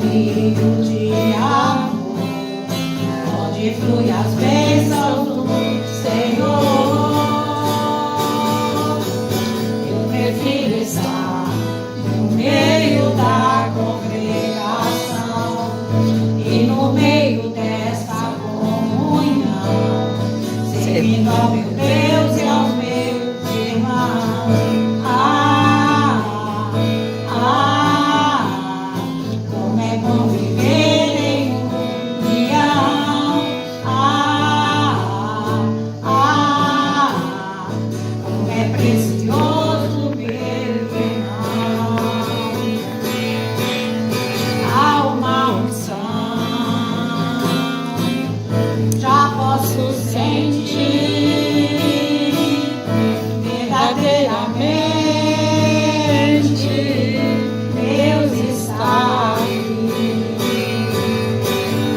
rio de amor, onde flui as bênçãos do Senhor. Eu prefiro estar no meio da congregação e no meio dessa comunhão, servindo ao meu Deus e aos meus irmãos. Como é bom viver em união. Como é precioso meu irmão. Há uma unção, já posso sentir verdadeiramente. Deus está aqui.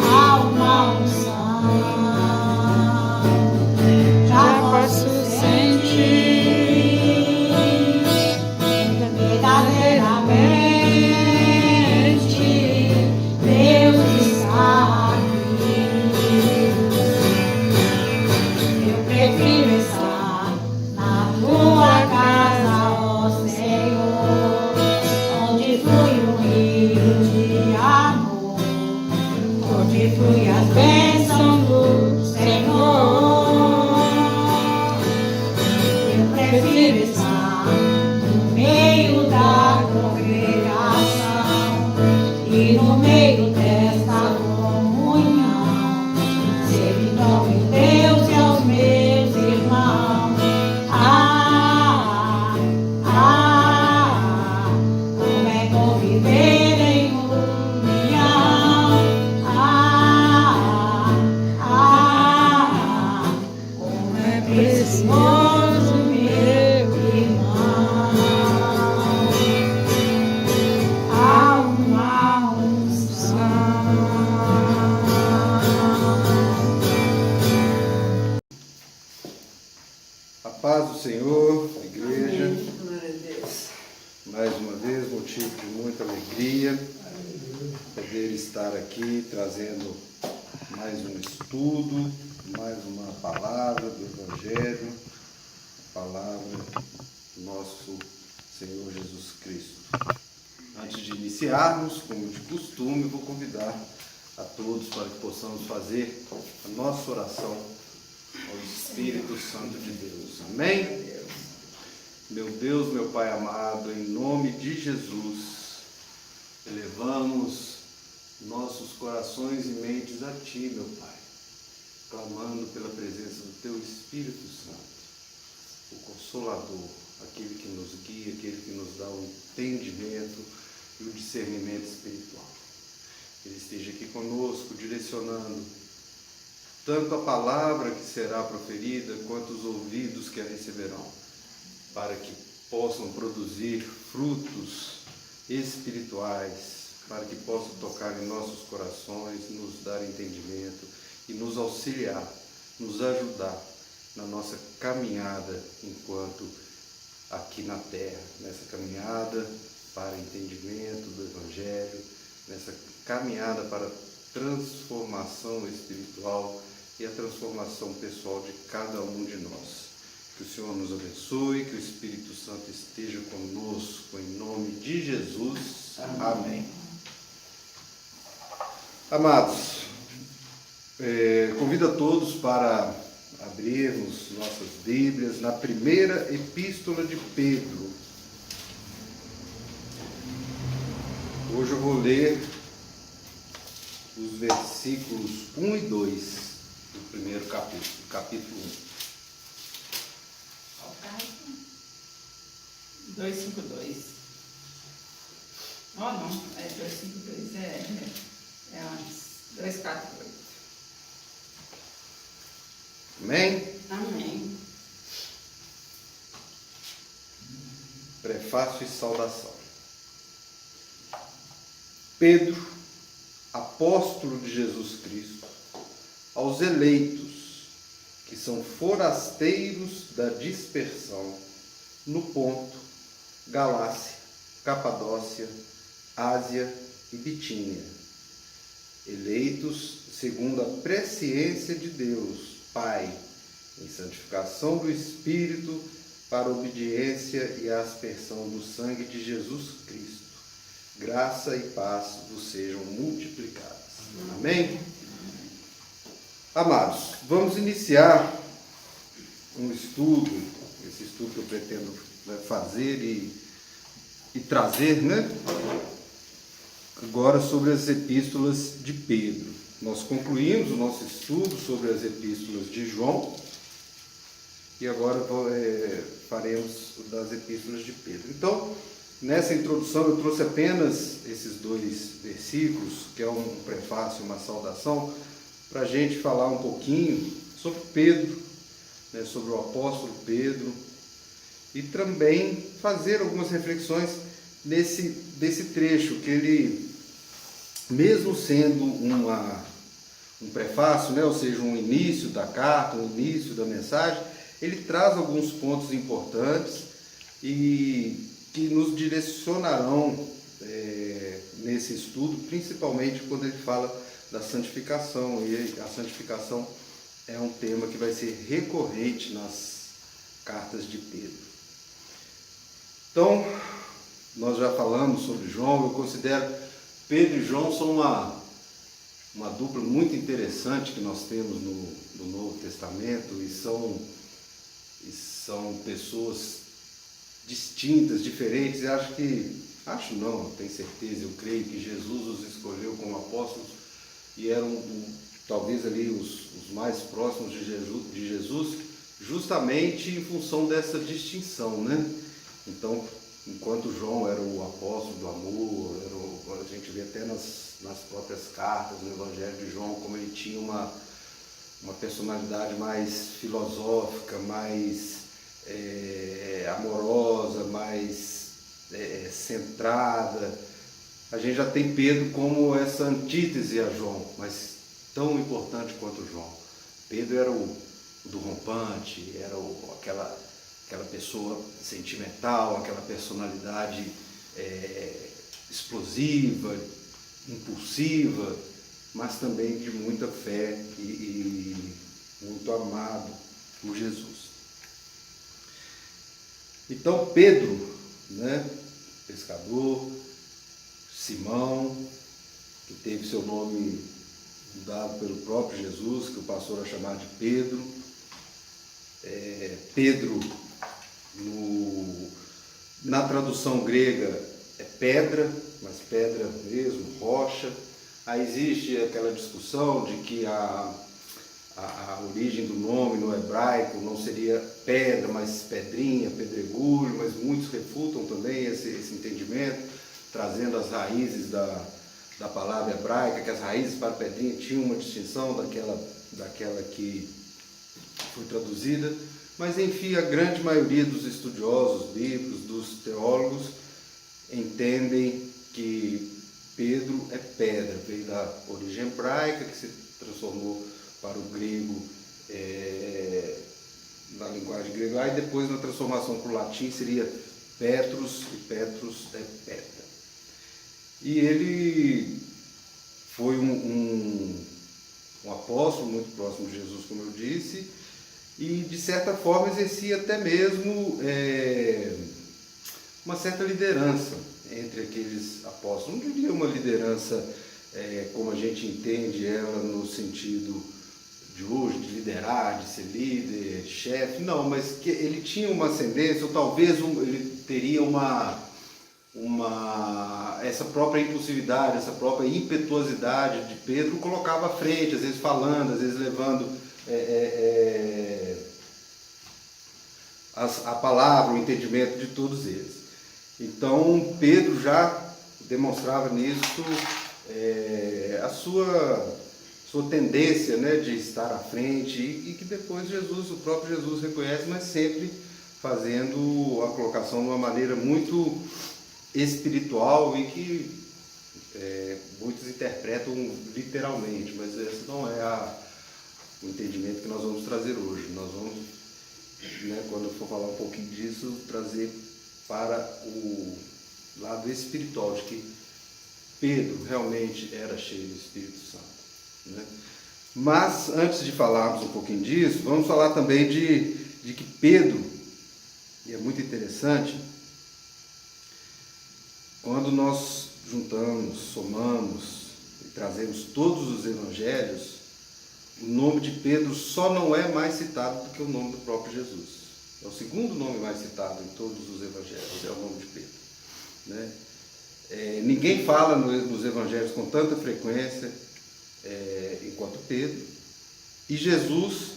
Há uma unção, já posso sentir verdadeiramente. Deus está aqui. Eu prefiro estar na tua casa, ó Senhor, onde flui um rio de amor, onde flui as bênçãos do Senhor. Eu prefiro estar no meio da congregação e no meio desta comunhão, servindo ao meu Deus e aos meus irmãos. Como é bom viver em união. Como é precioso meu irmão. Há uma unção. A paz do Senhor, igreja, Amém. Glória a Deus. mais uma vez, motivo de muita alegria poder estar aqui trazendo mais um estudo, mais uma palavra do Evangelho, a palavra do nosso Senhor Jesus Cristo. Antes de iniciarmos, como de costume, vou convidar a todos para que possamos fazer a nossa oração ao Espírito Santo de Deus. Amém? Meu Deus, meu Pai amado, em nome de Jesus, elevamos nossos corações e mentes a Ti, meu Pai, clamando pela presença do Teu Espírito Santo, o Consolador, aquele que nos guia, aquele que nos dá o entendimento e o discernimento espiritual. Ele esteja aqui conosco, direcionando tanto a palavra que será proferida, quanto os ouvidos que a receberão, para que possam produzir frutos espirituais, para que possam tocar em nossos corações, nos dar entendimento e nos auxiliar, nos ajudar na nossa caminhada enquanto aqui na terra, nessa caminhada para entendimento do Evangelho, nessa caminhada para transformação espiritual e a transformação pessoal de cada um de nós. Que o Senhor nos abençoe, que o Espírito Santo esteja conosco, em nome de Jesus. Amém. Amados, convido a todos para abrirmos nossas Bíblias na primeira epístola de Pedro. Hoje eu vou ler os versículos 1 e 2 do primeiro capítulo 1. 252. Oh, não, é 252, é antes. 248. Amém? Amém. Prefácio e saudação. Pedro, apóstolo de Jesus Cristo, aos eleitos, que são forasteiros da dispersão, no Ponto, Galácia, Capadócia, Ásia e Bitínia, eleitos segundo a presciência de Deus, Pai, em santificação do Espírito, para a obediência e a aspersão do sangue de Jesus Cristo. Graça e paz vos sejam multiplicadas. Amém? Amados, vamos iniciar um estudo, esse estudo que eu pretendo fazer e trazer, né? Agora sobre as epístolas de Pedro. Nós concluímos o nosso estudo sobre as epístolas de João e agora faremos das epístolas de Pedro. Então, nessa introdução eu trouxe apenas esses 2 versículos, que é um prefácio, uma saudação, para a gente falar um pouquinho sobre Pedro, né, sobre o apóstolo Pedro, e também fazer algumas reflexões desse trecho, que ele, mesmo sendo um prefácio, né, ou seja, um início da carta, um início da mensagem, ele traz alguns pontos importantes e que nos direcionarão nesse estudo, principalmente quando ele fala da santificação, e a santificação é um tema que vai ser recorrente nas cartas de Pedro. Então, nós já falamos sobre João, eu considero Pedro e João são uma dupla muito interessante que nós temos no Novo Testamento, e são pessoas distintas, diferentes. Tenho certeza, eu creio que Jesus os escolheu como apóstolos e eram talvez ali os mais próximos de Jesus, justamente em função dessa distinção, né? Então, enquanto João era o apóstolo do amor, a gente vê até nas próprias cartas, no Evangelho de João, como ele tinha uma personalidade mais filosófica, mais amorosa, mais centrada. A gente já tem Pedro como essa antítese a João, mas tão importante quanto João. Pedro era o do rompante, era aquela pessoa sentimental, aquela personalidade explosiva, impulsiva, mas também de muita fé e muito amado por Jesus. Então Pedro, né, pescador, Simão, que teve seu nome dado pelo próprio Jesus, que o pastor a chamar de Pedro. Pedro, na tradução grega, é pedra, mas pedra mesmo, rocha. Aí existe aquela discussão de que a origem do nome no hebraico não seria pedra, mas pedrinha, pedregulho, mas muitos refutam também esse entendimento, trazendo as raízes da palavra hebraica, que as raízes para pedrinha tinham uma distinção daquela que foi traduzida. Mas, enfim, a grande maioria dos estudiosos bíblicos, dos teólogos, entendem que Pedro é pedra, veio da origem hebraica, que se transformou para o grego, na linguagem grega, e depois na transformação para o latim seria Petrus, e Petrus é pedra. E ele foi um apóstolo muito próximo de Jesus, como eu disse, e de certa forma exercia até mesmo uma certa liderança entre aqueles apóstolos. Não diria uma liderança como a gente entende ela no sentido de hoje, de liderar, de ser líder, chefe, não, mas que ele tinha uma ascendência, ou talvez ele teria essa própria impulsividade, essa própria impetuosidade de Pedro, colocava à frente, às vezes falando, às vezes levando a palavra, o entendimento de todos eles. Então Pedro já demonstrava nisso a sua tendência, né, de estar à frente, e que depois o próprio Jesus reconhece, mas sempre fazendo a colocação de uma maneira muito espiritual e que muitos interpretam literalmente, mas esse não é o entendimento que nós vamos trazer hoje. Nós vamos, quando eu for falar um pouquinho disso, trazer para o lado espiritual, de que Pedro realmente era cheio do Espírito Santo, né? Mas, antes de falarmos um pouquinho disso, vamos falar também de que Pedro, e é muito interessante, quando nós juntamos, somamos e trazemos todos os evangelhos, o nome de Pedro só não é mais citado do que o nome do próprio Jesus. É o segundo nome mais citado em todos os evangelhos, é o nome de Pedro, né? Ninguém fala nos evangelhos com tanta frequência enquanto Pedro, e Jesus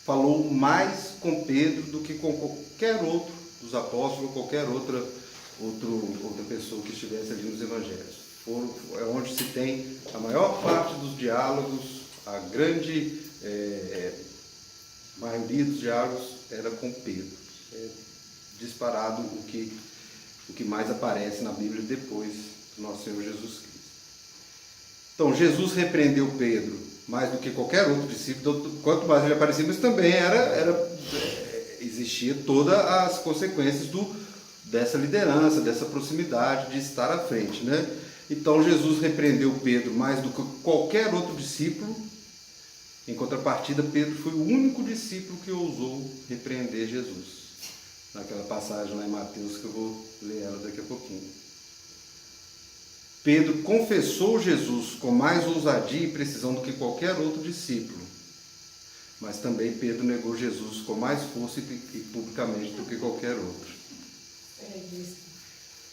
falou mais com Pedro do que com qualquer outro dos apóstolos ou qualquer outra pessoa que estivesse ali nos evangelhos. É onde se tem a maior parte dos diálogos, a grande maioria dos diálogos era com Pedro. É disparado o que mais aparece na Bíblia depois do nosso Senhor Jesus Cristo. Então, Jesus repreendeu Pedro mais do que qualquer outro discípulo, quanto mais ele aparecia, mas também existia todas as consequências dessa liderança, dessa proximidade, de estar à frente, né? Então, Jesus repreendeu Pedro mais do que qualquer outro discípulo. Em contrapartida, Pedro foi o único discípulo que ousou repreender Jesus. Naquela passagem lá em Mateus, que eu vou ler ela daqui a pouquinho. Pedro confessou Jesus com mais ousadia e precisão do que qualquer outro discípulo. Mas também Pedro negou Jesus com mais força e publicamente do que qualquer outro.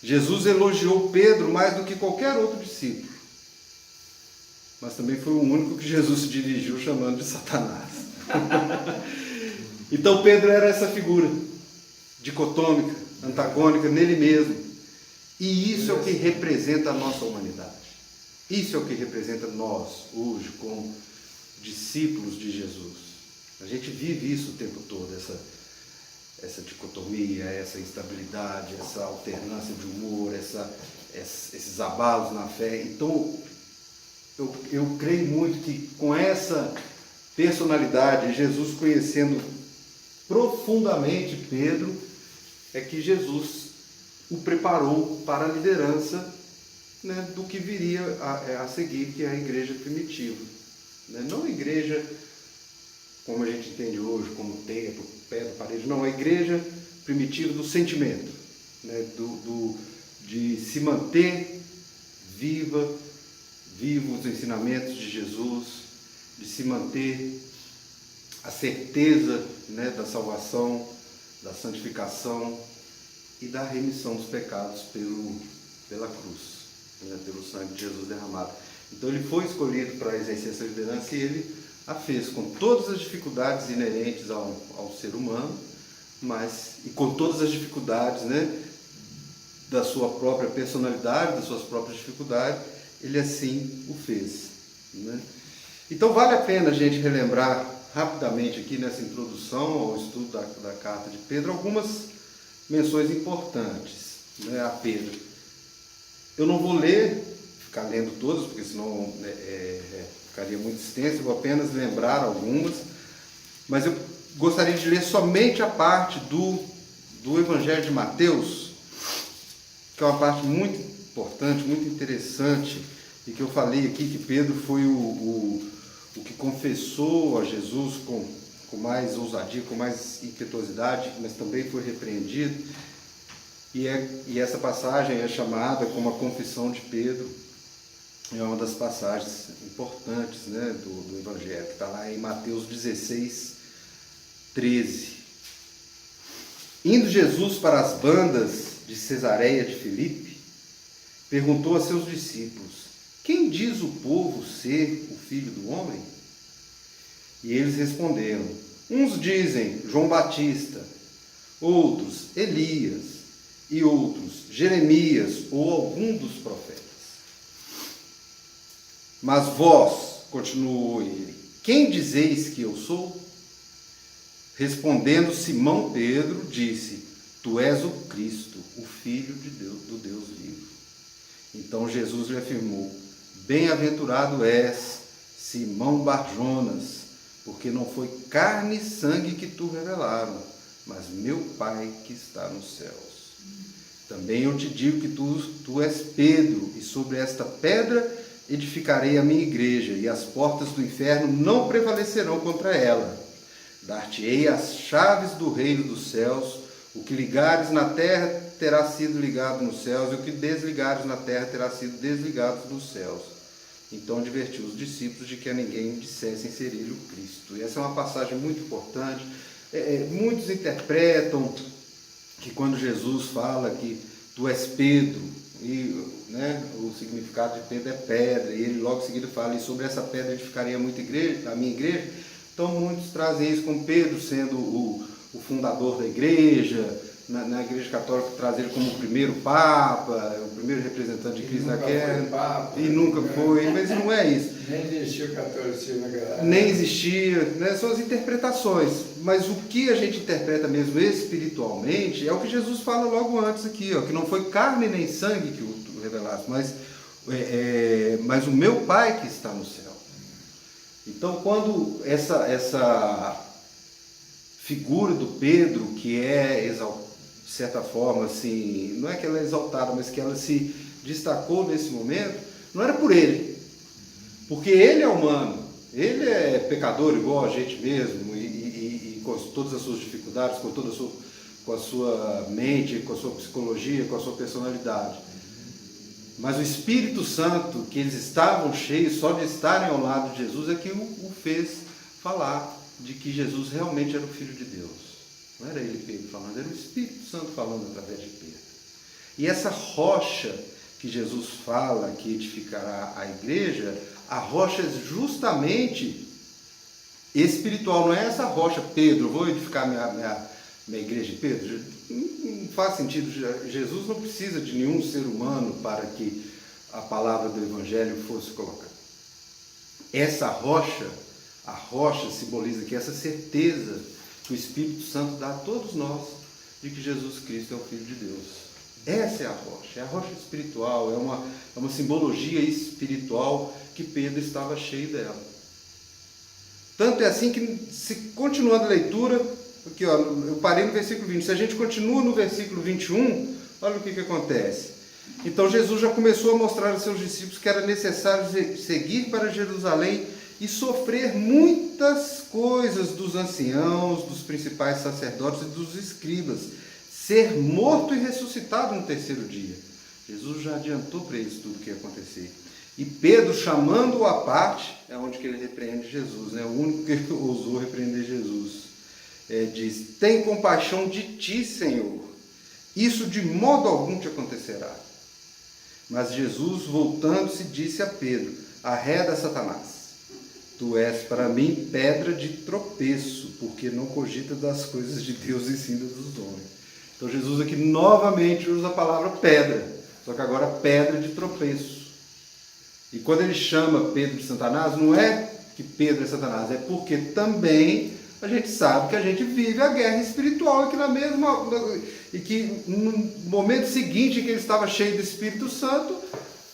Jesus elogiou Pedro mais do que qualquer outro discípulo. Mas também foi o único que Jesus se dirigiu chamando de Satanás. Então Pedro era essa figura dicotômica, antagônica nele mesmo. E isso é o que representa a nossa humanidade. Isso é o que representa nós, hoje, como discípulos de Jesus. A gente vive isso o tempo todo, essa dicotomia, essa instabilidade, essa alternância de humor, esses abalos na fé. Então, eu creio muito que com essa personalidade, Jesus conhecendo profundamente Pedro, é que Jesus o preparou para a liderança, né, do que viria a seguir, que é a igreja primitiva. Né? Não a igreja como a gente entende hoje, como templo, pedra, parede, não, a igreja primitiva do sentimento, né, de se manter vivos os ensinamentos de Jesus, de se manter a certeza, né, da salvação, da santificação e da remissão dos pecados pela cruz, né, pelo sangue de Jesus derramado. Então ele foi escolhido para exercer essa liderança e ele a fez com todas as dificuldades inerentes ao ser humano, e com todas as dificuldades, né, da sua própria personalidade, das suas próprias dificuldades, ele assim o fez, né? Então vale a pena a gente relembrar rapidamente aqui nessa introdução ao estudo da carta de Pedro algumas menções importantes, né, a Pedro. Eu não vou ficar lendo todas, porque senão ficaria muito extenso, eu vou apenas lembrar algumas, mas eu gostaria de ler somente a parte do Evangelho de Mateus, que é uma parte muito importante, muito interessante, e que eu falei aqui que Pedro foi o que confessou a Jesus com mais ousadia, com mais impetuosidade, mas também foi repreendido, e essa passagem é chamada como a confissão de Pedro. É uma das passagens importantes, né, do Evangelho, que está lá em Mateus 16, 13. Indo Jesus para as bandas de Cesareia de Filipe, perguntou a seus discípulos: quem diz o povo ser o Filho do Homem? E eles responderam: uns dizem João Batista, outros Elias, e outros Jeremias ou algum dos profetas. Mas vós, continuou ele, quem dizeis que eu sou? Respondendo Simão Pedro, disse: tu és o Cristo, o Filho de Deus, do Deus vivo. Então Jesus lhe afirmou: bem-aventurado és, Simão Barjonas, porque não foi carne e sangue que tu revelaram, mas meu Pai que está nos céus. Também eu te digo que tu és Pedro, e sobre esta pedra edificarei a minha igreja, e as portas do inferno não prevalecerão contra ela. Dar-te-ei as chaves do reino dos céus. O que ligares na terra terá sido ligado nos céus, e o que desligares na terra terá sido desligado nos céus. Então advertiu os discípulos de que a ninguém dissessem ser ele o Cristo. E essa é uma passagem muito importante. Muitos interpretam que quando Jesus fala que tu és Pedro, e o significado de Pedro é pedra, e ele logo em seguida fala, e sobre essa pedra edificaria a minha igreja. Então muitos trazem isso como Pedro sendo o fundador da igreja. Na Igreja Católica traz ele como o primeiro Papa, o primeiro representante de Cristo na Terra. E nunca foi, mas não é isso. Nem existia o catolicismo naquela época. Nem existia, são as interpretações. Mas o que a gente interpreta mesmo espiritualmente é o que Jesus fala logo antes aqui, ó, que não foi carne nem sangue que o revelasse, mas o meu Pai que está no céu. Então, quando essa figura do Pedro, que é exaltada, de certa forma, assim, não é que ela é exaltada, mas que ela se destacou nesse momento, não era por ele, porque ele é humano, ele é pecador igual a gente mesmo, e com todas as suas dificuldades, com a sua mente, com a sua psicologia, com a sua personalidade. Mas o Espírito Santo, que eles estavam cheios, só de estarem ao lado de Jesus, é que o fez falar de que Jesus realmente era o Filho de Deus. Não era ele Pedro falando, era o Espírito Santo falando através de Pedro. E essa rocha que Jesus fala que edificará a igreja, a rocha é justamente espiritual, não é essa rocha, Pedro, vou edificar minha igreja, Pedro. Não faz sentido, Jesus não precisa de nenhum ser humano para que a palavra do Evangelho fosse colocada. Essa rocha, a rocha simboliza aqui essa certeza que o Espírito Santo dá a todos nós de que Jesus Cristo é o Filho de Deus. Essa é a rocha espiritual, é uma simbologia espiritual que Pedro estava cheio dela. Tanto é assim que, se continuando a leitura, aqui, ó, eu parei no versículo 20, se a gente continua no versículo 21, olha o que acontece. Então Jesus já começou a mostrar aos seus discípulos que era necessário seguir para Jerusalém e sofrer muitas coisas dos anciãos, dos principais sacerdotes e dos escribas, ser morto e ressuscitado no terceiro dia. Jesus já adiantou para eles tudo o que ia acontecer. E Pedro, chamando-o à parte, é onde que ele repreende Jesus, o único que ousou repreender Jesus, diz: tem compaixão de ti, Senhor, isso de modo algum te acontecerá. Mas Jesus, voltando-se, disse a Pedro: arreda, Satanás. Tu és para mim pedra de tropeço, porque não cogita das coisas de Deus e sim dos homens. Então Jesus aqui novamente usa a palavra pedra, só que agora pedra de tropeço. E quando ele chama Pedro de Satanás, não é que Pedro é Satanás, é porque também a gente sabe que a gente vive a guerra espiritual e que no momento seguinte em que ele estava cheio do Espírito Santo,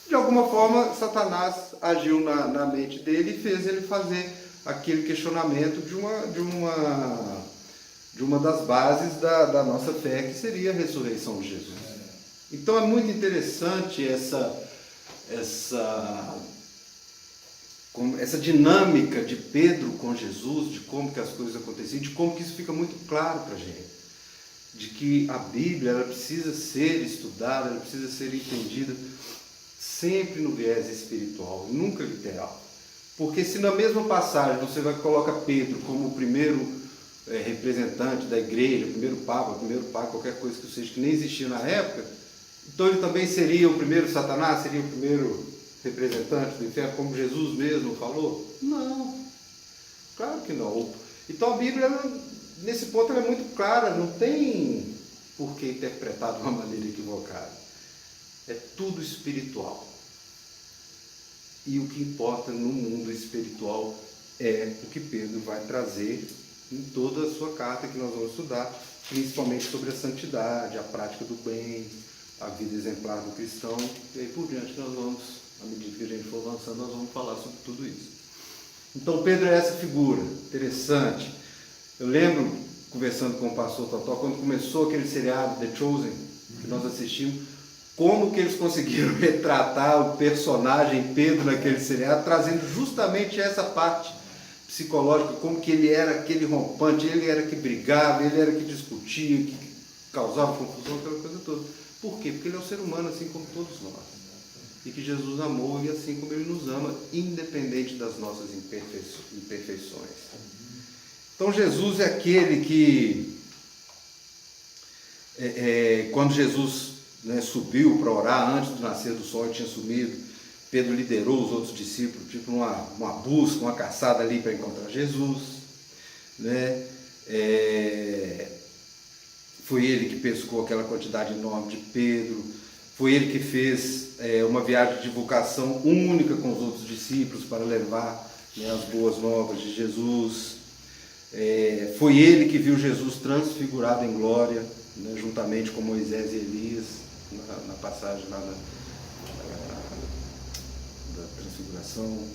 de alguma forma Satanás agiu na mente dele e fez ele fazer aquele questionamento de uma das bases da nossa fé, que seria a ressurreição de Jesus. Então é muito interessante essa dinâmica de Pedro com Jesus, de como que as coisas aconteciam, de como que isso fica muito claro para a gente, de que a Bíblia ela precisa ser estudada, ela precisa ser entendida sempre no viés espiritual, nunca literal. Porque se na mesma passagem você coloca Pedro como o primeiro representante da igreja, o primeiro papa, qualquer coisa que seja, que nem existia na época, então ele também seria o primeiro Satanás, seria o primeiro representante do inferno, como Jesus mesmo falou? Não, claro que não. Então a Bíblia, nesse ponto, ela é muito clara, não tem por que interpretar de uma maneira equivocada. É tudo espiritual. E o que importa no mundo espiritual é o que Pedro vai trazer em toda a sua carta que nós vamos estudar, principalmente sobre a santidade, a prática do bem, a vida exemplar do cristão, e aí por diante nós vamos, à medida que a gente for avançando, nós vamos falar sobre tudo isso. Então Pedro é essa figura interessante. Eu lembro, conversando com o pastor Totó, quando começou aquele seriado The Chosen, que nós assistimos, como que eles conseguiram retratar o personagem Pedro naquele seriado, trazendo justamente essa parte psicológica, como que ele era aquele rompante, ele era que brigava, ele era que discutia, que causava confusão, aquela coisa toda. Por quê? Porque ele é um ser humano assim como todos nós. E que Jesus amou e assim como ele nos ama, independente das nossas imperfeições. Então Jesus é aquele que, quando Jesus subiu para orar antes do nascer do sol, tinha sumido, Pedro liderou os outros discípulos, tipo uma busca, uma caçada ali para encontrar Jesus, né? Foi ele que pescou aquela quantidade enorme de Pedro, foi ele que fez uma viagem de divulgação única com os outros discípulos para levar, né, as boas novas de Jesus. Foi ele que viu Jesus transfigurado em glória, né, juntamente com Moisés e Elias, na passagem lá da transfiguração.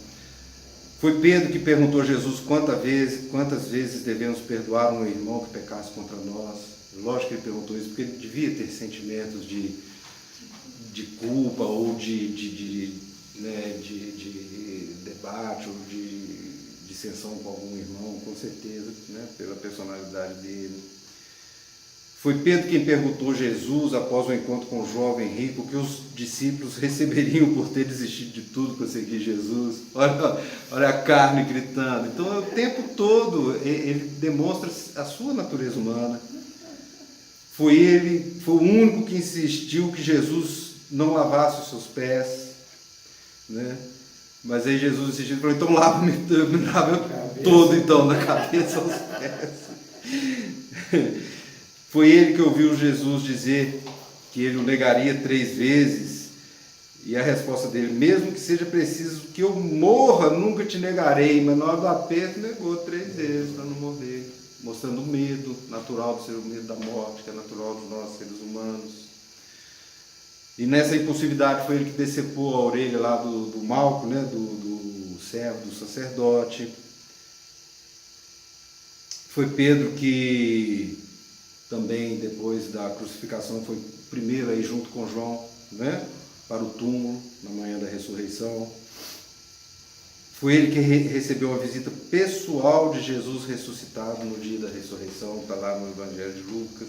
Foi Pedro que perguntou a Jesus quantas vezes devemos perdoar um irmão que pecasse contra nós. Lógico que ele perguntou isso porque ele devia ter sentimentos de culpa ou de debate ou de dissensão com algum irmão, com certeza, né, pela personalidade dele. Foi Pedro quem perguntou a Jesus, após o encontro com o jovem rico, o que os discípulos receberiam por ter desistido de tudo para seguir Jesus. Olha a carne gritando. Então, o tempo todo, ele demonstra a sua natureza humana. Foi o único que insistiu que Jesus não lavasse os seus pés, né? Mas aí Jesus insistiu e falou, então lava-me todo, então, da cabeça aos pés. Foi ele que ouviu Jesus dizer que ele o negaria 3 vezes, e a resposta dele, mesmo que seja preciso que eu morra, nunca te negarei, mas na hora do aperto negou 3 vezes para não morrer, mostrando o medo natural do ser, o medo da morte, que é natural dos nós seres humanos. E nessa impulsividade foi ele que decepou a orelha lá do Malco, né, do servo, do sacerdote. Foi Pedro que também, depois da crucificação, foi primeiro aí junto com João, né, para o túmulo, na manhã da ressurreição. Foi ele que recebeu uma visita pessoal de Jesus ressuscitado no dia da ressurreição, está lá no Evangelho de Lucas.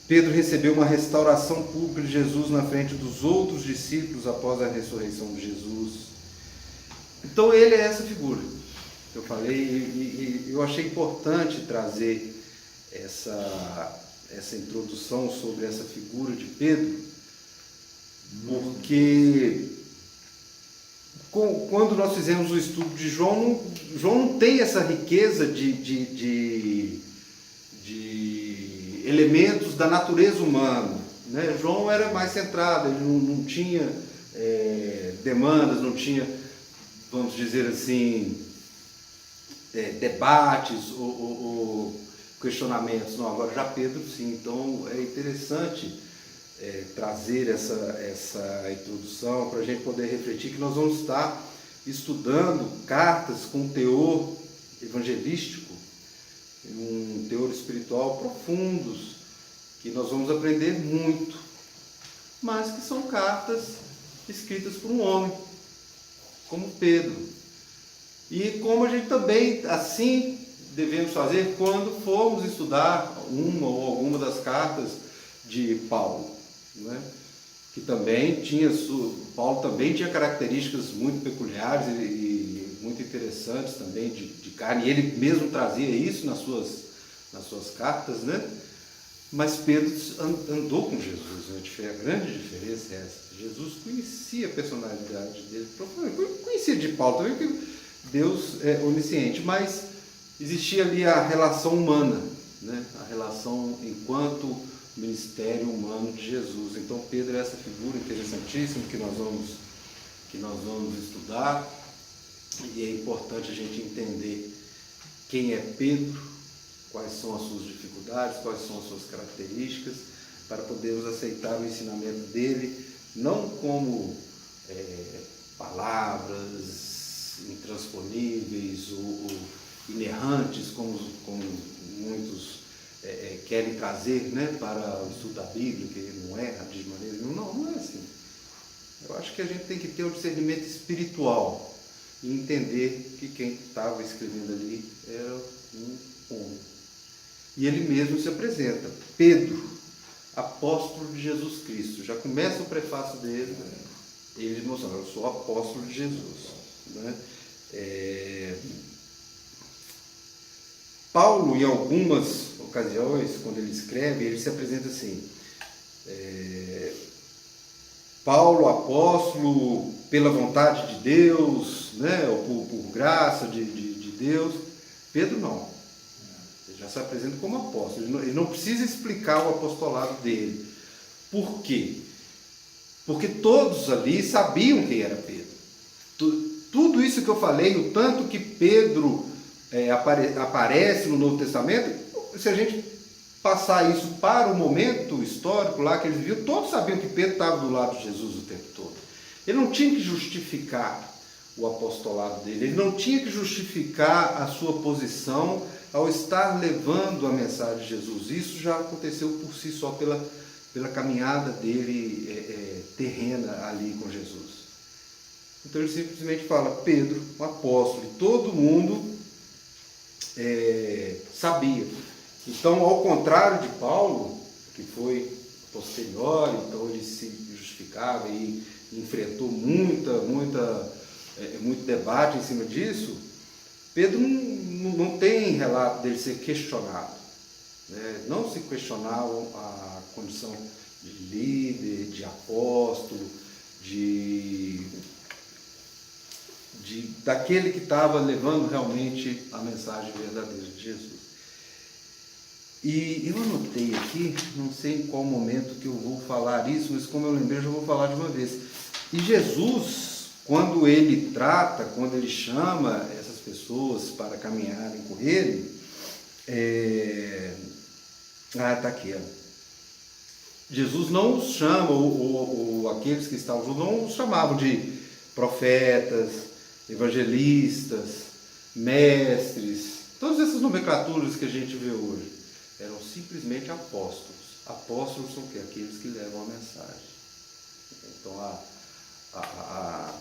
Pedro recebeu uma restauração pública de Jesus na frente dos outros discípulos após a ressurreição de Jesus. Então ele é essa figura que eu falei, e eu achei importante trazer essa introdução sobre essa figura de Pedro, porque quando nós fizemos o estudo de João não tem essa riqueza de elementos da natureza humana, né? João era mais centrado, ele não tinha demandas, não tinha, vamos dizer assim, debates ou questionamentos. Não, agora já Pedro sim. Então é interessante trazer essa introdução para a gente poder refletir que nós vamos estar estudando cartas com teor evangelístico, um teor espiritual profundos, que nós vamos aprender muito, mas que são cartas escritas por um homem, como Pedro. E como a gente também, assim, devemos fazer quando formos estudar uma ou alguma das cartas de Paulo, né? Que também Paulo também tinha características muito peculiares e muito interessantes também de carne, e ele mesmo trazia isso nas suas cartas, né? Mas Pedro andou com Jesus, a grande diferença é essa. Jesus conhecia a personalidade dele, conhecia de Paulo também, porque Deus é onisciente, mas existia ali a relação humana, né? A relação enquanto ministério humano de Jesus. Então Pedro é essa figura interessantíssima que nós vamos estudar, e é importante a gente entender quem é Pedro, quais são as suas dificuldades, quais são as suas características, para podermos aceitar o ensinamento dele, não como palavras intransponíveis ou inerrantes, como muitos querem trazer, né, para o estudo da Bíblia, que não erra de maneira nenhuma. Não é assim. Eu acho que a gente tem que ter um discernimento espiritual e entender que quem estava escrevendo ali era um homem. E ele mesmo se apresenta, Pedro, apóstolo de Jesus Cristo. Já começa o prefácio dele, ele mostrando: eu sou apóstolo de Jesus. Né? Paulo, em algumas ocasiões, quando ele escreve, ele se apresenta assim: Paulo, apóstolo pela vontade de Deus, né? Ou por graça de Deus. Pedro não. Ele já se apresenta como apóstolo. Ele não precisa explicar o apostolado dele. Por quê? Porque todos ali sabiam quem era Pedro. Tudo isso que eu falei, o tanto que Pedro aparece no Novo Testamento, se a gente passar isso para o momento histórico lá que eles viram, todos sabiam que Pedro estava do lado de Jesus o tempo todo. Ele não tinha que justificar o apostolado dele, ele não tinha que justificar a sua posição ao estar levando a mensagem de Jesus. Isso já aconteceu por si só pela caminhada dele terrena ali com Jesus. Então ele simplesmente fala: Pedro, um apóstolo, e todo mundo sabia. Então, ao contrário de Paulo, que foi posterior, então ele se justificava e enfrentou muito debate em cima disso, Pedro não tem relato dele ser questionado. Né? Não se questionava a condição de líder, de apóstolo, daquele que estava levando realmente a mensagem verdadeira de Jesus. E eu anotei aqui, não sei em qual momento que eu vou falar isso, mas como eu lembrei, eu já vou falar de uma vez. E Jesus, quando ele chama essas pessoas para caminharem com ele, está aqui, Jesus não os chama, ou aqueles que estavam juntos, não os chamavam de profetas, evangelistas, mestres, todas essas nomenclaturas que a gente vê hoje. Eram simplesmente apóstolos. Apóstolos são o quê? Aqueles que levam a mensagem. Então a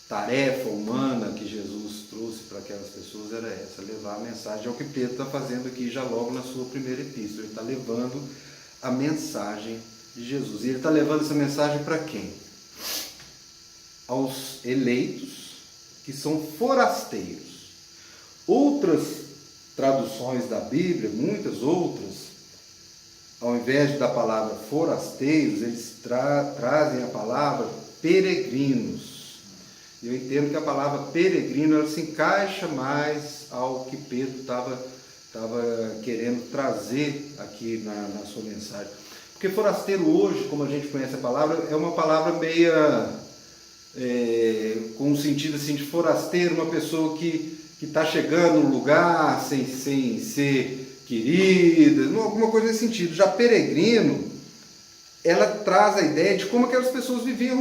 tarefa humana que Jesus trouxe para aquelas pessoas era essa: levar a mensagem. É o que Pedro está fazendo aqui já logo na sua primeira epístola. Ele está levando a mensagem de Jesus. E ele está levando essa mensagem para quem? Aos eleitos, que são forasteiros. Outras traduções da Bíblia, muitas outras, ao invés da palavra forasteiros, eles trazem a palavra peregrinos. Eu entendo que a palavra peregrino ela se encaixa mais ao que Pedro estava querendo trazer aqui na sua mensagem. Porque forasteiro hoje, como a gente conhece a palavra, é uma palavra meia com um sentido assim de forasteiro, uma pessoa que está chegando num lugar sem ser querida, alguma coisa nesse sentido. Já peregrino, ela traz a ideia de como aquelas pessoas viviam,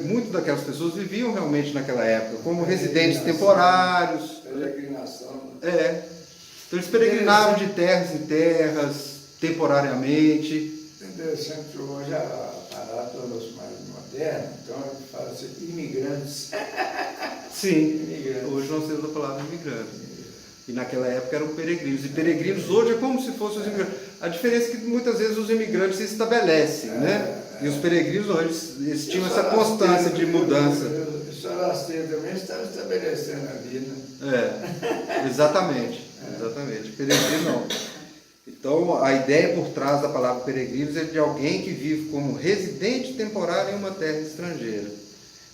muitas daquelas pessoas viviam realmente naquela época, como residentes temporários. Peregrinação. Então eles peregrinavam de terras em terras, temporariamente. Interessante, hoje a parada tornou-se mais moderna, então ele fala assim, imigrantes. Sim, imigrantes. Hoje nós temos a palavra imigrantes. E naquela época eram peregrinos. E peregrinos hoje é como se fossem os imigrantes. A diferença é que muitas vezes os imigrantes se estabelecem, né? E os peregrinos não, eles tinham essa constância de mudança. O forasteiro também estava estabelecendo ali, né? Exatamente. Peregrino não. Então, a ideia por trás da palavra peregrinos é de alguém que vive como residente temporário em uma terra estrangeira.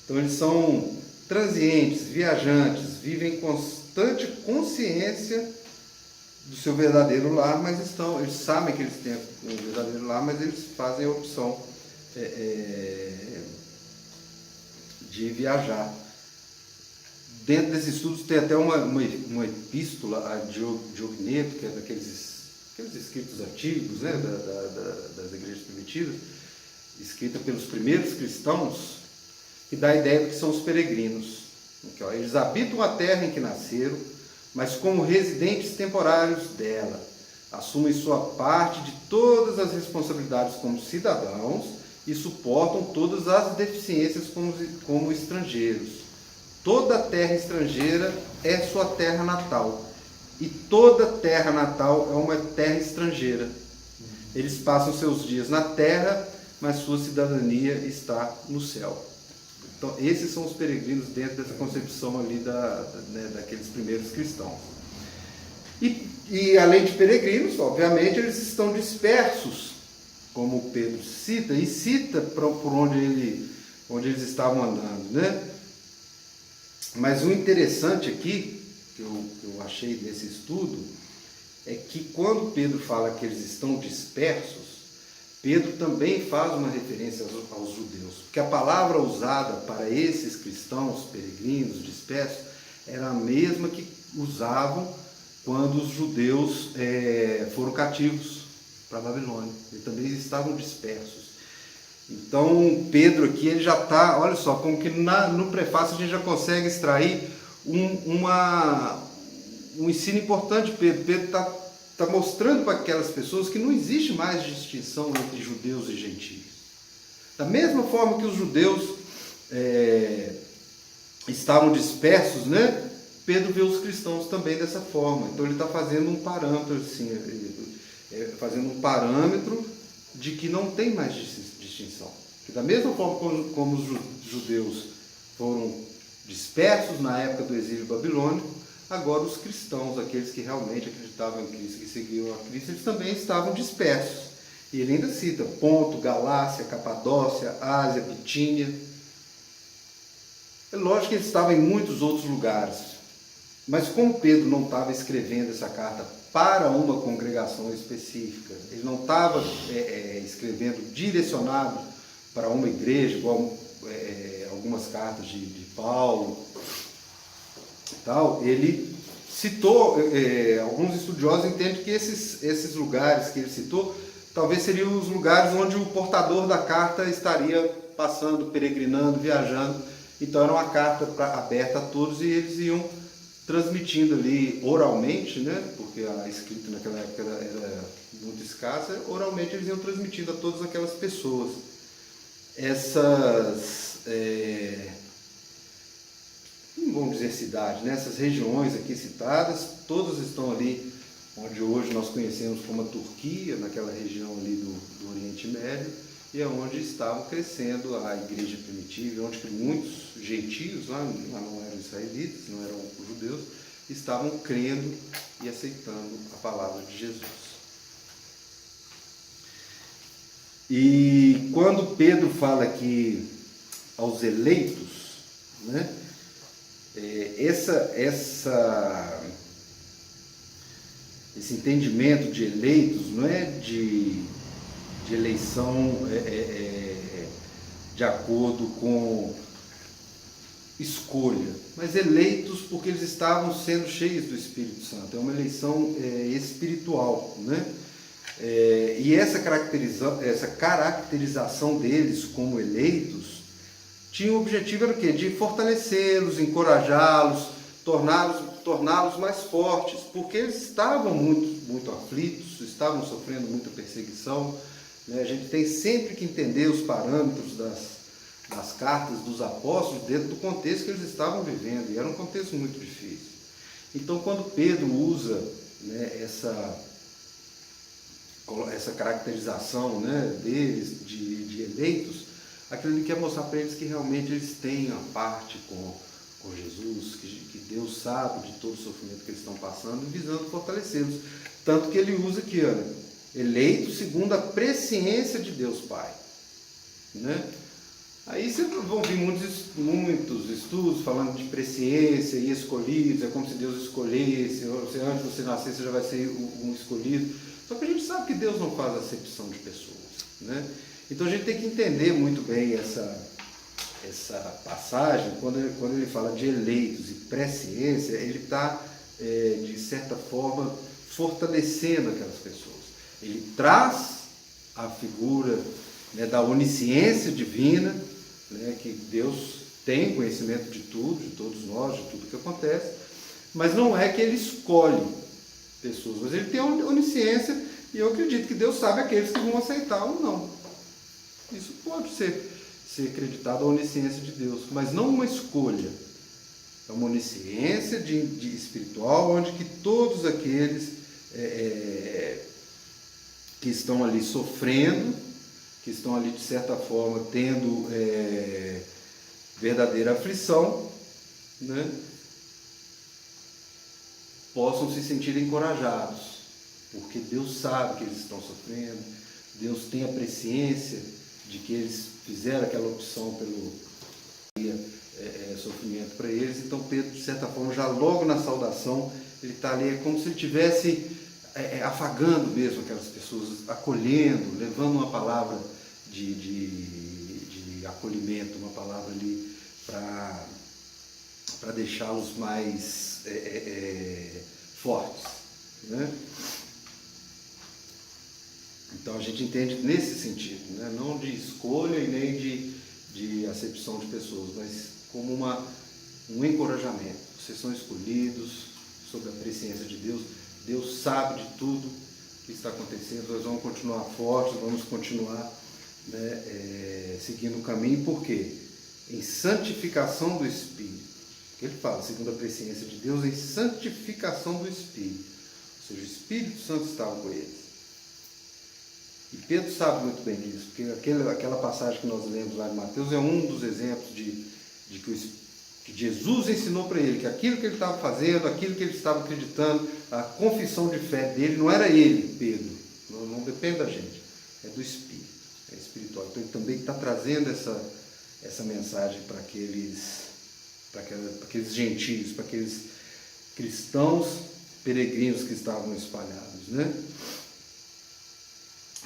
Então, eles são transientes, viajantes, vivem em constante consciência do seu verdadeiro lar, mas eles sabem que eles têm um verdadeiro lar, mas eles fazem a opção de viajar. Dentro desses estudos tem até uma epístola a Diogneto, que é daqueles escritos antigos, né, das igrejas primitivas, escrita pelos primeiros cristãos, que dá a ideia de que são os peregrinos. Aqui, ó, eles habitam a terra em que nasceram, mas como residentes temporários dela. assumem sua parte de todas as responsabilidades como cidadãos e suportam todas as deficiências como estrangeiros. Toda terra estrangeira é sua terra natal, e toda terra natal é uma terra estrangeira. Eles passam seus dias na terra, mas sua cidadania está no céu. Então, esses são os peregrinos dentro dessa concepção ali daqueles primeiros cristãos. E além de peregrinos, obviamente, eles estão dispersos, como Pedro cita, e cita por onde eles estavam andando, né? Mas o interessante aqui, que eu achei desse estudo, é que quando Pedro fala que eles estão dispersos, Pedro também faz uma referência aos judeus, porque a palavra usada para esses cristãos peregrinos dispersos era a mesma que usavam quando os judeus foram cativos para a Babilônia. Eles também estavam dispersos. Então, Pedro aqui, ele já está, olha só, como que no prefácio a gente já consegue extrair um ensino importante de Pedro. Pedro está mostrando para aquelas pessoas que não existe mais distinção entre judeus e gentios. Da mesma forma que os judeus estavam dispersos, né? Pedro vê os cristãos também dessa forma. Então ele está fazendo um parâmetro, assim, fazendo um parâmetro de que não tem mais distinção. Que da mesma forma como os judeus foram dispersos na época do exílio babilônico, agora os cristãos, aqueles que realmente acreditavam em Cristo, que seguiam a Cristo, eles também estavam dispersos. E ele ainda cita Ponto, Galácia, Capadócia, Ásia, Bitínia. É lógico que eles estavam em muitos outros lugares, mas como Pedro não estava escrevendo essa carta para uma congregação específica, ele não estava escrevendo direcionado para uma igreja, igual algumas cartas de Paulo e tal, ele citou, alguns estudiosos entendem que esses lugares que ele citou, talvez seriam os lugares onde o portador da carta estaria passando, peregrinando, viajando. Então era uma carta aberta a todos e eles iam transmitindo ali oralmente, né? Porque a escrita naquela época era muito escassa, oralmente eles iam transmitindo a todas aquelas pessoas. Não vamos dizer cidade, né? Essas regiões aqui citadas, todas estão ali onde hoje nós conhecemos como a Turquia, naquela região ali do Oriente Médio, e é onde estavam crescendo a igreja primitiva, onde que muitos gentios, lá não eram israelitas, não eram judeus, estavam crendo e aceitando a palavra de Jesus. E quando Pedro fala aqui aos eleitos, né, esse entendimento de eleitos não é de eleição de acordo com escolha, mas eleitos porque eles estavam sendo cheios do Espírito Santo. É uma eleição espiritual, né? E essa caracterização deles como eleitos tinha o objetivo era o quê? De fortalecê-los, encorajá-los, torná-los mais fortes, porque eles estavam muito aflitos, estavam sofrendo muita perseguição. A gente tem sempre que entender os parâmetros das cartas dos apóstolos dentro do contexto que eles estavam vivendo, e era um contexto muito difícil. Então, quando Pedro usa, né, essa caracterização, né, deles, de eleitos, aquilo ele quer mostrar para eles que realmente eles têm a parte com Jesus, que Deus sabe de todo o sofrimento que eles estão passando, visando fortalecê-los. Tanto que ele usa aqui, olha, eleito segundo a presciência de Deus Pai, né? Aí vocês vão ver muitos estudos falando de presciência e escolhidos, é como se Deus escolhesse, se antes de você nascer você já vai ser um escolhido. Só que a gente sabe que Deus não faz acepção de pessoas, né? Então a gente tem que entender muito bem essa passagem, quando ele fala de eleitos e presciência, ele está, de certa forma, fortalecendo aquelas pessoas. Ele traz a figura, né, da onisciência divina, né, que Deus tem conhecimento de tudo, de todos nós, de tudo que acontece, mas não é que ele escolhe, pessoas, mas ele tem a onisciência e eu acredito que Deus sabe aqueles que vão aceitar ou não. Isso pode ser acreditado a onisciência de Deus, mas não uma escolha. É uma onisciência de espiritual, onde que todos aqueles que estão ali sofrendo, que estão ali de certa forma tendo verdadeira aflição, né, possam se sentir encorajados, porque Deus sabe que eles estão sofrendo, Deus tem a presciência de que eles fizeram aquela opção pelo sofrimento para eles. Então Pedro, de certa forma, já logo na saudação, ele está ali, é como se ele estivesse afagando mesmo aquelas pessoas, acolhendo, levando uma palavra de acolhimento, uma palavra ali para deixá-los mais fortes, né? Então a gente entende nesse sentido, né? Não de escolha e nem de acepção de pessoas, mas como um encorajamento. Vocês são escolhidos sob a presciência de Deus. Deus sabe de tudo que está acontecendo. Nós vamos continuar fortes, vamos continuar, né, seguindo o caminho. Por quê? Em santificação do Espírito. Ele fala, segundo a presciência de Deus, em santificação do Espírito. Ou seja, o Espírito Santo estava com eles. E Pedro sabe muito bem disso, porque aquela passagem que nós lemos lá em Mateus é um dos exemplos de que Jesus ensinou para ele, que aquilo que ele estava fazendo, aquilo que ele estava acreditando, a confissão de fé dele, não era ele, Pedro, não depende da gente, é do Espírito, é espiritual. Então ele também está trazendo essa mensagem para aqueles gentios, para aqueles cristãos peregrinos que estavam espalhados, né?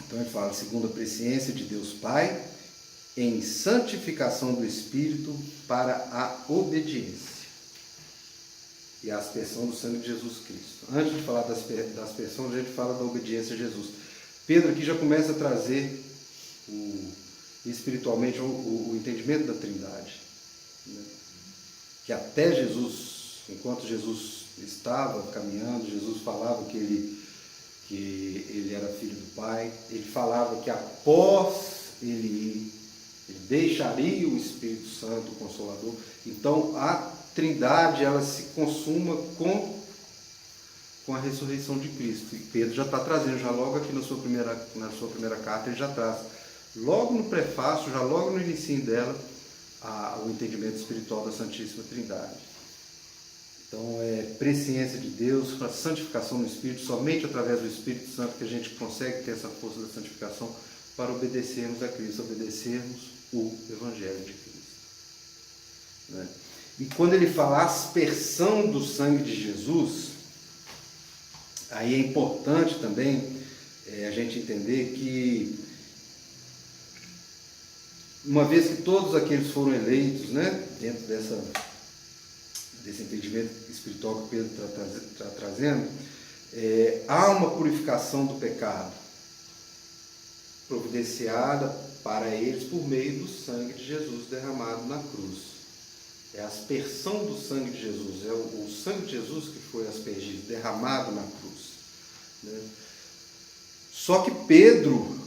Então ele fala, segundo a presciência de Deus Pai, em santificação do Espírito para a obediência e a aspersão do sangue de Jesus Cristo. Antes de falar da aspersão, a gente fala da obediência a Jesus. Pedro aqui já começa a trazer espiritualmente o entendimento da Trindade, né? Que até Jesus, enquanto Jesus estava caminhando, Jesus falava que ele era filho do Pai, ele falava que após ele ir, ele deixaria o Espírito Santo, o Consolador. Então a Trindade, ela se consuma com a ressurreição de Cristo. E Pedro já está trazendo, já logo aqui na sua primeira carta, ele já traz, logo no prefácio, já logo no início dela, o entendimento espiritual da Santíssima Trindade. Então é presciência de Deus, a santificação do Espírito, somente através do Espírito Santo que a gente consegue ter essa força da santificação para obedecermos a Cristo, obedecermos o Evangelho de Cristo, né? E quando ele fala aspersão do sangue de Jesus, aí é importante também a gente entender que, uma vez que todos aqueles foram eleitos, né, dentro desse entendimento espiritual que Pedro está trazendo, há uma purificação do pecado providenciada para eles por meio do sangue de Jesus derramado na cruz. É a aspersão do sangue de Jesus, é o sangue de Jesus que foi aspergido, derramado na cruz, né? Só que Pedro,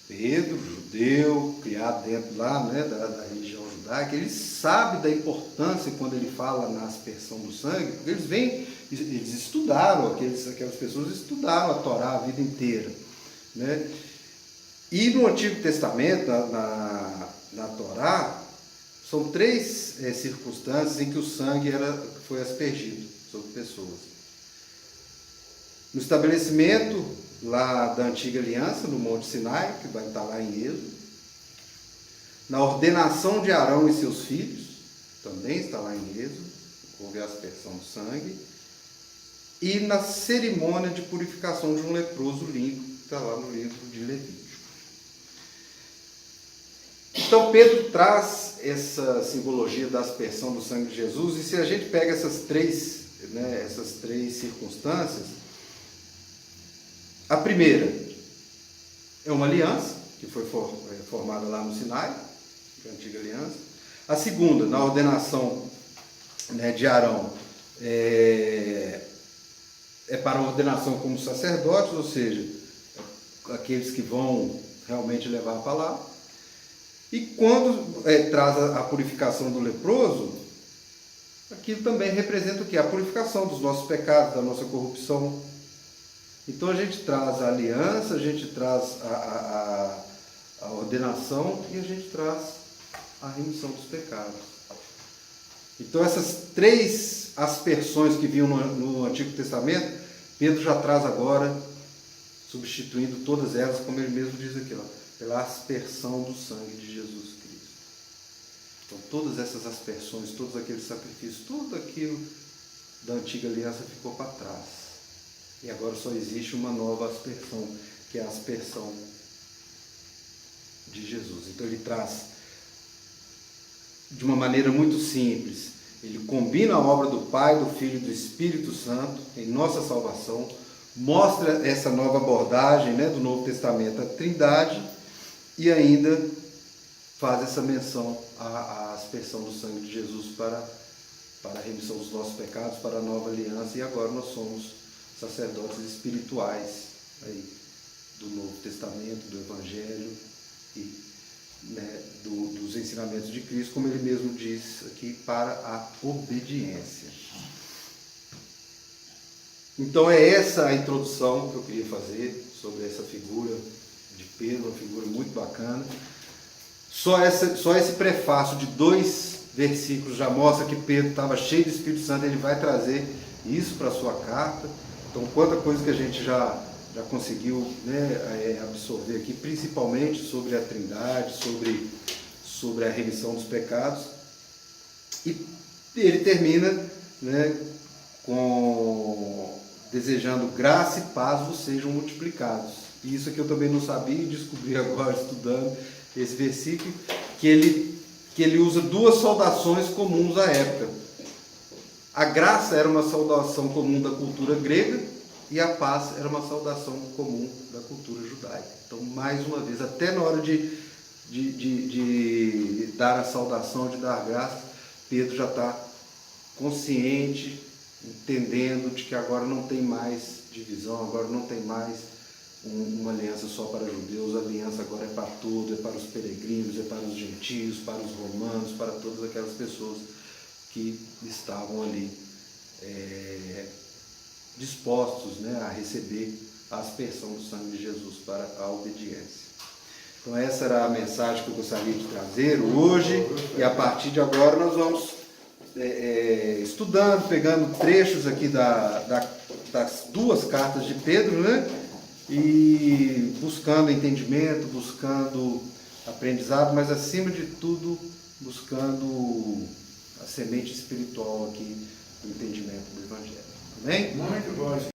judeu, criado dentro lá, né, da religião judaica, ele sabe da importância quando ele fala na aspersão do sangue, porque eles estudaram, aquelas pessoas estudaram a Torá a vida inteira, né? E no Antigo Testamento, na Torá, são 3 circunstâncias em que o sangue foi aspergido sobre pessoas. No estabelecimento lá da antiga aliança, no Monte Sinai, que vai estar lá em Êxodo. Na ordenação de Arão e seus filhos, também está lá em Êxodo, houve a aspersão do sangue. E na cerimônia de purificação de um leproso limpo, que está lá no livro de Levítico. Então Pedro traz essa simbologia da aspersão do sangue de Jesus, e se a gente pega essas três circunstâncias, a primeira é uma aliança, que foi formada lá no Sinai, que é a antiga aliança. A segunda, na ordenação, né, de Arão, é para a ordenação como sacerdotes, ou seja, aqueles que vão realmente levar a palavra. E quando traz a purificação do leproso, aquilo também representa o quê? A purificação dos nossos pecados, da nossa corrupção. Então a gente traz a aliança, a gente traz a ordenação e a gente traz a remissão dos pecados. Então essas três aspersões que vinham no Antigo Testamento, Pedro já traz agora, substituindo todas elas, como ele mesmo diz aqui, ó, pela aspersão do sangue de Jesus Cristo. Então todas essas aspersões, todos aqueles sacrifícios, tudo aquilo da antiga aliança ficou para trás. E agora só existe uma nova aspersão, que é a aspersão de Jesus. Então ele traz de uma maneira muito simples. Ele combina a obra do Pai, do Filho e do Espírito Santo em nossa salvação, mostra essa nova abordagem, né, do Novo Testamento à Trindade e ainda faz essa menção à aspersão do sangue de Jesus para a remissão dos nossos pecados, para a nova aliança, e agora nós somos sacerdotes espirituais aí, do Novo Testamento, do Evangelho e, né, dos ensinamentos de Cristo, como ele mesmo diz aqui, para a obediência. Então é essa a introdução que eu queria fazer sobre essa figura de Pedro, uma figura muito bacana. Só esse prefácio de 2 versículos já mostra que Pedro estava cheio do Espírito Santo, ele vai trazer isso para a sua carta. Então, quanta coisa que a gente já conseguiu, né, absorver aqui, principalmente sobre a Trindade, sobre a remissão dos pecados. E ele termina, né, desejando graça e paz vos sejam multiplicados. E isso aqui eu também não sabia e descobri agora estudando esse versículo, que ele usa 2 saudações comuns à época. A graça era uma saudação comum da cultura grega e a paz era uma saudação comum da cultura judaica. Então, mais uma vez, até na hora de dar a saudação, de dar graça, Pedro já está consciente, entendendo de que agora não tem mais divisão, agora não tem mais uma aliança só para judeus, a aliança agora é para todos, é para os peregrinos, é para os gentios, para os romanos, para todas aquelas pessoas que estavam ali dispostos, né, a receber a aspersão do sangue de Jesus para a obediência. Então essa era a mensagem que eu gostaria de trazer hoje, e a partir de agora nós vamos estudando, pegando trechos aqui das 2 cartas de Pedro, né, e buscando entendimento, buscando aprendizado, mas acima de tudo buscando a semente espiritual aqui do entendimento do Evangelho. Amém? Muito bom.